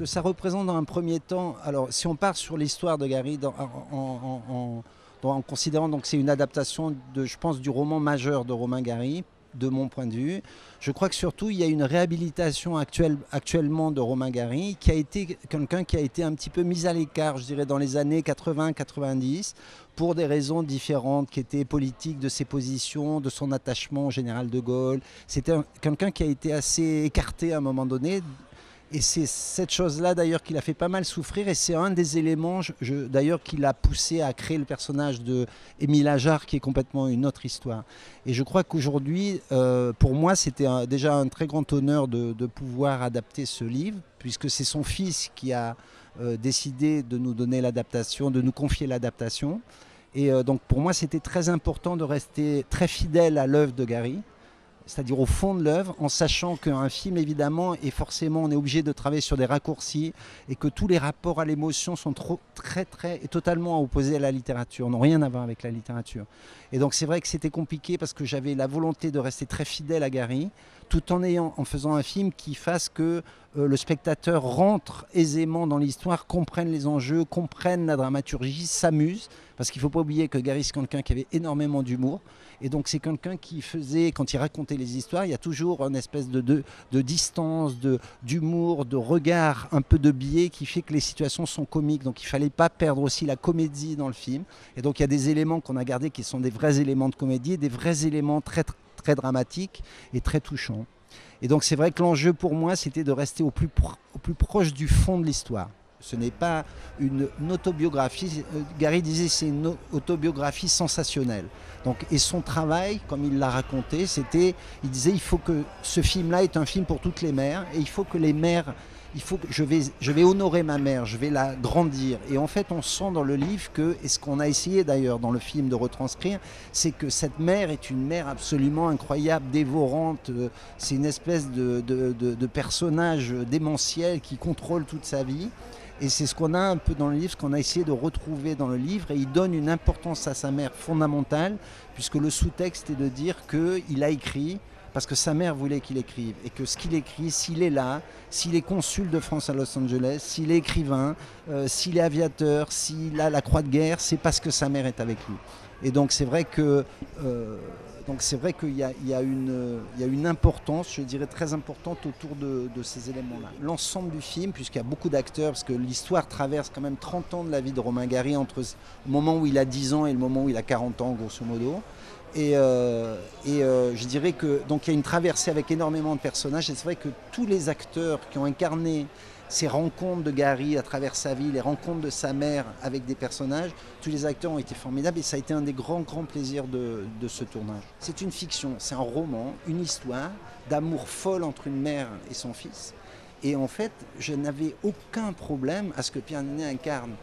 ça représente dans un premier temps, alors si on part sur l'histoire de Gary, en considérant donc que c'est une adaptation de, je pense, du roman majeur de Romain Gary, de mon point de vue, je crois que surtout il y a une réhabilitation actuellement de Romain Gary, qui a été quelqu'un qui a été un petit peu mis à l'écart, je dirais, dans les années 80-90, pour des raisons différentes, qui étaient politiques, de ses positions, de son attachement au général de Gaulle. C'était quelqu'un qui a été assez écarté à un moment donné. Et c'est cette chose-là d'ailleurs qui l'a fait pas mal souffrir, et c'est un des éléments d'ailleurs qui l'a poussé à créer le personnage de Émile Ajar, qui est complètement une autre histoire. Et je crois qu'aujourd'hui, pour moi, c'était déjà un très grand honneur de pouvoir adapter ce livre, puisque c'est son fils qui a décidé de nous donner l'adaptation, de nous confier l'adaptation. Et donc pour moi, c'était très important de rester très fidèle à l'œuvre de Gary, c'est-à-dire au fond de l'œuvre, en sachant qu'un film, évidemment, est forcément, on est obligé de travailler sur des raccourcis, et que tous les rapports à l'émotion sont très et totalement opposés à la littérature, n'ont rien à voir avec la littérature. Et donc c'est vrai que c'était compliqué, parce que j'avais la volonté de rester très fidèle à Gary, tout en faisant un film qui fasse que le spectateur rentre aisément dans l'histoire, comprenne les enjeux, comprenne la dramaturgie, s'amuse, parce qu'il ne faut pas oublier que Gary, c'est quelqu'un qui avait énormément d'humour, et donc c'est quelqu'un qui faisait, quand il racontait les histoires, il y a toujours une espèce de distance, d'humour, de regard, un peu de biais, qui fait que les situations sont comiques. Donc il ne fallait pas perdre aussi la comédie dans le film. Et donc il y a des éléments qu'on a gardés qui sont des vrais éléments de comédie, des vrais éléments très dramatiques et très touchants. Et donc c'est vrai que l'enjeu pour moi, c'était de rester au plus proche du fond de l'histoire. Ce n'est pas une autobiographie. Gary disait c'est une autobiographie sensationnelle. Donc, et son travail, comme il l'a raconté, c'était, il disait il faut que ce film-là est un film pour toutes les mères, et il faut que les mères, je vais honorer ma mère, je vais la grandir. Et en fait, on sent dans le livre que, et ce qu'on a essayé d'ailleurs dans le film de retranscrire, c'est que cette mère est une mère absolument incroyable, dévorante. C'est une espèce de personnage démentiel qui contrôle toute sa vie. Et c'est ce qu'on a un peu dans le livre, ce qu'on a essayé de retrouver dans le livre. Et il donne une importance à sa mère fondamentale, puisque le sous-texte est de dire qu'il a écrit parce que sa mère voulait qu'il écrive. Et que ce qu'il écrit, s'il est là, s'il est consul de France à Los Angeles, s'il est écrivain, s'il est aviateur, s'il a la croix de guerre, c'est parce que sa mère est avec lui. Et donc c'est vrai que... qu'il y a une importance, je dirais très importante, autour de ces éléments-là. L'ensemble du film, puisqu'il y a beaucoup d'acteurs, parce que l'histoire traverse quand même 30 ans de la vie de Romain Gary, entre le moment où il a 10 ans et le moment où il a 40 ans, grosso modo. Et je dirais que donc il y a une traversée avec énormément de personnages, et c'est vrai que tous les acteurs qui ont incarné ces rencontres de Gary à travers sa vie, les rencontres de sa mère avec des personnages, tous les acteurs ont été formidables, et ça a été un des grands plaisirs de ce tournage. C'est une fiction, c'est un roman, une histoire d'amour folle entre une mère et son fils. Et en fait, je n'avais aucun problème à ce que Pierre Ninet incarne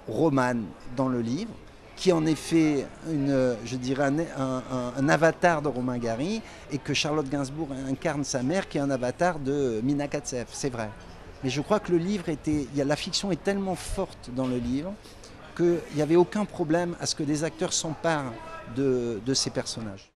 Romane dans le livre, qui en effet je dirais un avatar de Romain Gary, et que Charlotte Gainsbourg incarne sa mère, qui est un avatar de Mina Katsev, c'est vrai. Mais je crois que le livre la fiction est tellement forte dans le livre qu'il n'y avait aucun problème à ce que des acteurs s'emparent de ces personnages.